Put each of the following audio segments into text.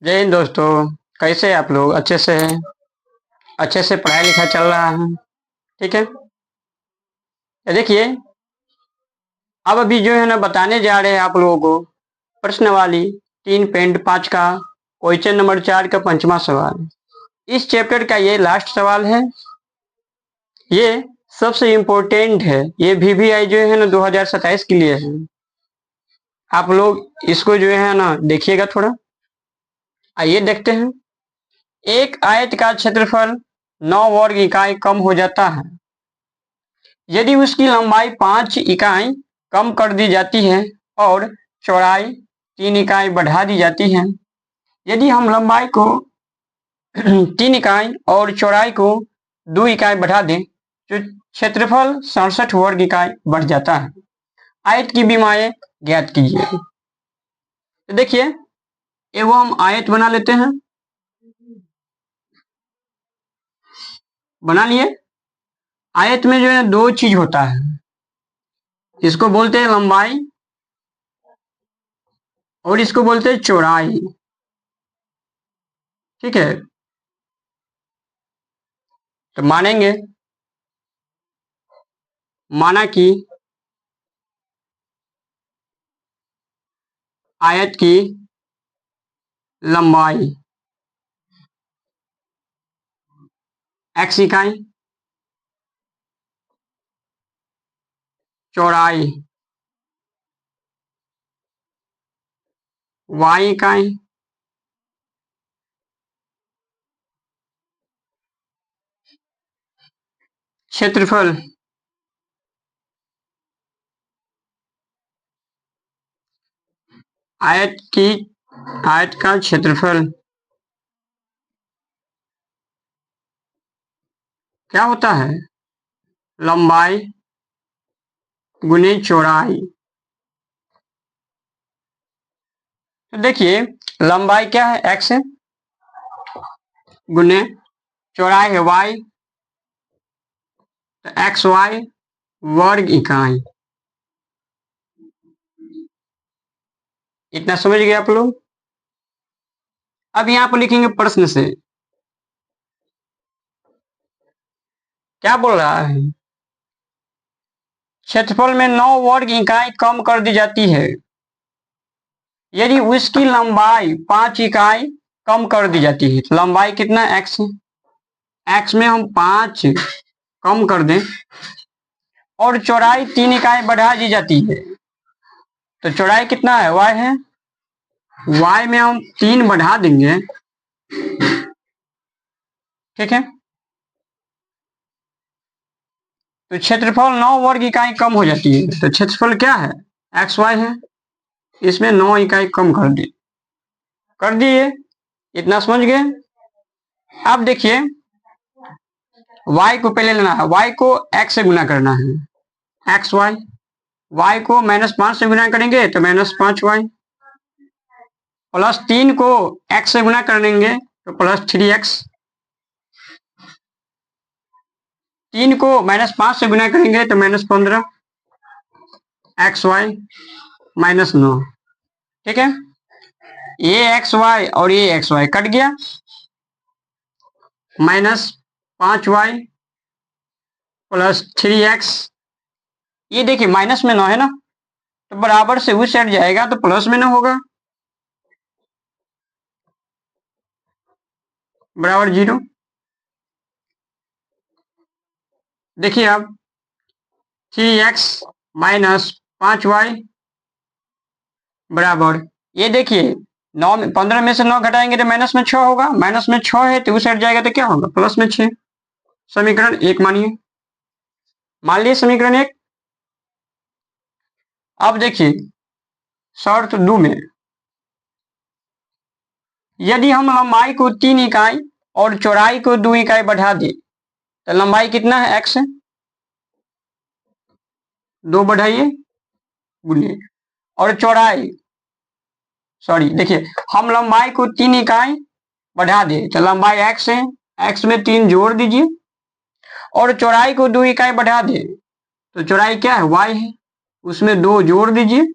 जय हिंद दोस्तों। कैसे हैं आप लोग? अच्छे से हैं? अच्छे से पढ़ाई लिखाई चल रहा है? ठीक है। ये देखिए, अब अभी जो है ना बताने जा रहे हैं आप लोगों को प्रश्न वाली 3.5 का क्वेश्चन नंबर 4 का पंचमा सवाल। इस चैप्टर का ये लास्ट सवाल है। ये सबसे इम्पोर्टेंट है। ये VVI जो है ना 2027 के लिए है। आप लोग इसको जो है ना देखिएगा थोड़ा। आइए देखते हैं। एक आयत का क्षेत्रफल 9 वर्ग इकाई कम हो जाता है यदि उसकी लंबाई 5 इकाई कम कर दी जाती है और चौड़ाई 3 इकाई बढ़ा दी जाती है। यदि हम लंबाई को 3 इकाई और चौड़ाई को 2 इकाई बढ़ा दें तो क्षेत्रफल 67 वर्ग इकाई बढ़ जाता है। आयत की विमाएं ज्ञात कीजिए। तो देखिए, एवं हम आयत बना लेते हैं। बना लिए। आयत में जो है 2 चीज होता है। इसको बोलते हैं लंबाई और इसको बोलते हैं चौड़ाई। ठीक है। तो मानेंगे, माना कि आयत की लंबाई x इकाई, चौड़ाई y इकाई, क्षेत्रफल आयत का क्षेत्रफल क्या होता है? लंबाई गुने चौड़ाई। तो देखिए, लंबाई क्या है? x है, गुने चौड़ाई है y, तो xy वर्ग इकाई। इतना समझ गए आप लोग? अब यहां पर लिखेंगे प्रश्न से क्या बोल रहा है। क्षेत्रफल में 9 वर्ग इकाई कम कर दी जाती है यदि उसकी लंबाई 5 इकाई कम कर दी जाती है। तो लंबाई कितना x है, x में हम 5 कम कर दें और चौड़ाई 3 इकाई बढ़ा दी जाती है। तो चौड़ाई कितना है? y है। y में हम 3 बढ़ा देंगे। ठीक है। तो क्षेत्रफल 9 वर्ग इकाई कम हो जाती है। तो क्षेत्रफल क्या है? xy है। इसमें 9 इकाई कम कर दिए। इतना समझ गए? अब देखिए, y को पहले लेना है। y को x से गुना करना है, xy। y को -5 से गुना करेंगे तो -5y, प्लस 3 को x से गुना कर देंगे तो +3x। 3 को -5 से गुना करेंगे तो -15, xy -9। ठीक है। ये xy और ये xy कट गया, -5y +3x। ये देखिए माइनस में 9 है ना, तो बराबर से उस साइड जाएगा तो प्लस में 9 होगा, बराबर 0। देखिए अब 3x -5y बराबर, ये देखिए 9 में 15 में से 9 घटाएंगे तो माइनस में 6 होगा। माइनस में 6 है तो उस साइड जाएगा तो क्या होगा? प्लस में 6। समीकरण 1 मानिए। मान लिए समीकरण 1। अब देखिए शर्त 2 में यदि हम लंबाई को 3 इकाई और चौड़ाई को 2 इकाई बढ़ा दे तो लंबाई कितना है? x है। 2 बढ़ाइए गुणिए और चौड़ाई, सॉरी देखिए, हम लंबाई को 3 इकाई बढ़ा दे तो लंबाई x है, x में 3 जोड़ दीजिए और चौड़ाई को 2 इकाई बढ़ा दे तो चौड़ाई क्या है? y है, उसमें 2 जोड़ दीजिए।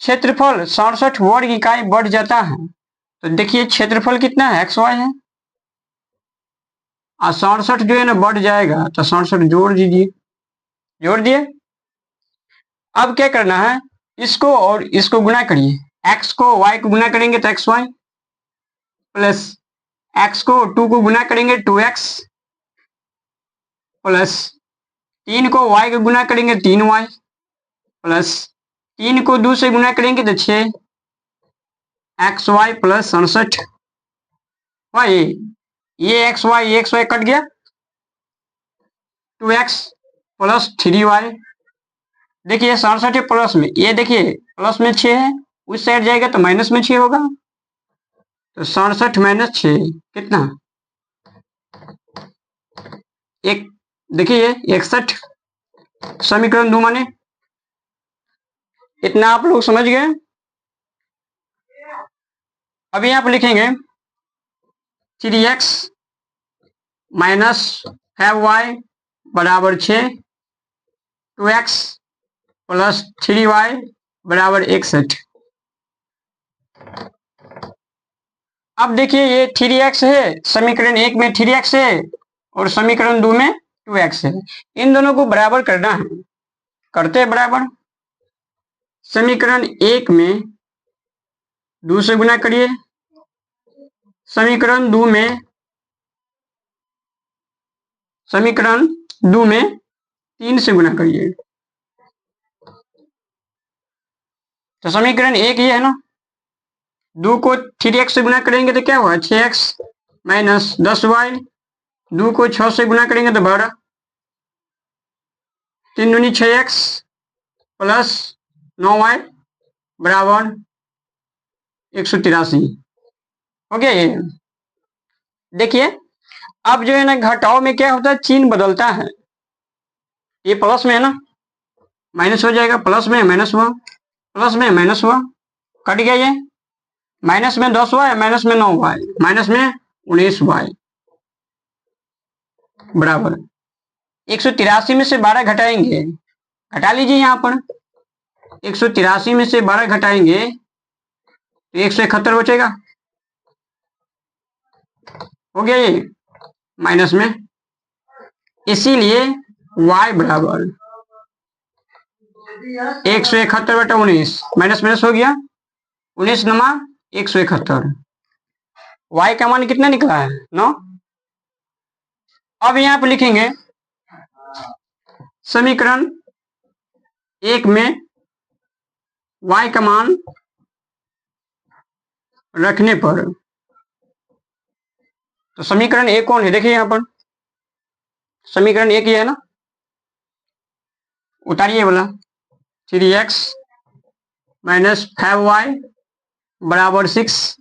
क्षेत्रफल 67 वर्ग इकाई बढ़ जाता है। तो देखिए क्षेत्रफल कितना है, एक्स वाई है, और 67 जो है ना बढ़ जाएगा, तो 67 जोड़ दीजिए, जोड़ दिए। अब क्या करना है, इसको और इसको गुना करिए, एक्स को वाई को गुना करेंगे तो एक्स वाई, प्लस एक्स को 2 को गुना करेंगे 2x, प्लस 3 को y को गुना करेंगे 3y, प्लस 3 को 2 से गुना करेंगे तो 6xy प्लस 67 वाई, ये एक्स वाई कट गया, 2x प्लस 3y। देखिए 67 प्लस में, ये देखिए प्लस में 6 है, उस साइड जाएगा तो माइनस में 6 होगा, तो 67 माइनस 6 कितना, एक, देखिए 61 समीकरण 2 माने, इतना आप लोग समझ गए। अभी आप लिखेंगे 3x माइनस 5y बराबर 6, 2x प्लस 3y बराबर 61। अब देखिए ये 3x है, समीकरण 1 में 3x है और समीकरण 2 में 2x है, इन दोनों को बराबर करना है, करते हैं बराबर। समीकरण 1 में 2 से गुना करिए, समीकरण 2 में 3 से गुना करिए, तो समीकरण 1 ये है ना, 2 को 3x से गुना करेंगे तो क्या हुआ 6x माइनस 10y, 2 को 6 से गुना करेंगे तो 12, 3 दूनी 6x प्लस 9y बराबर 183 हो गया ये। देखिए अब जो है ना घटाव में क्या होता है, चिन्ह बदलता है, ये प्लस में है ना, माइनस हो जाएगा, प्लस में माइनस हुआ, प्लस में माइनस हुआ, कट गया ये, माइनस में 10y, माइनस में 9y, माइनस में 19y बराबर 183 में से 12 घटाएंगे, घटा लीजिए यहाँ पर, 183 में से 12 घटाएंगे तो 171 बचेगा, हो गया ये माइनस में, इसीलिए y बराबर 171 बटा 19, माइनस माइनस हो गया, 19 नमा 171, y का मान कितना निकला है 9। अब यहां पर लिखेंगे समीकरण 1 में y का मान रखने पर, तो समीकरण 1 कौन है, देखिए यहां पर समीकरण 1 ये है ना, उतारिए वाला 3x माइनस 5y बराबर 6,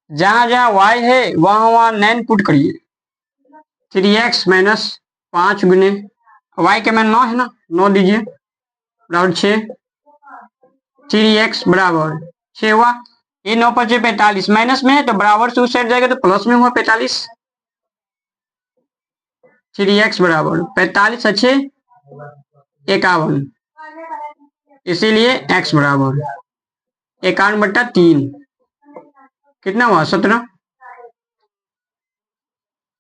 जहां जहां y है वहां वहां 9 पुट करिए, 3x माइनस 5 गुने y के मान 9 है ना, 9 दीजिए बराबर 6, 3x बराबर 6 हुआ, ये 9 5 45, माइनस में है तो बराबर से उस साइड जाएगा तो प्लस में हुआ 45, 3x बराबर 45 अच्छे 51, इसीलिए x बराबर 51 बटा 3 कितना हुआ 17,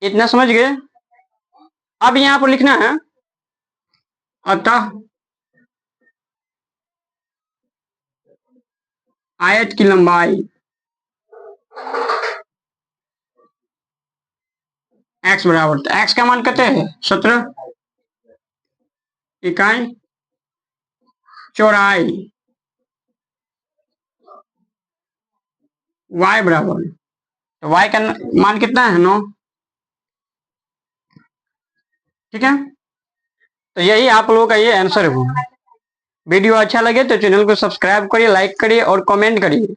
इतना समझ गए। अब यहां पर लिखना है अतः आयत की लंबाई x बराबर, तो x का मान कहते हैं 17, इकाई चौड़ाई y बराबर, तो y का मान कितना है 9, ठीक है, तो यही आप लोगों का ये आंसर है। वीडियो अच्छा लगे तो चैनल को सब्सक्राइब करिए, लाइक करिए और कमेंट करिए।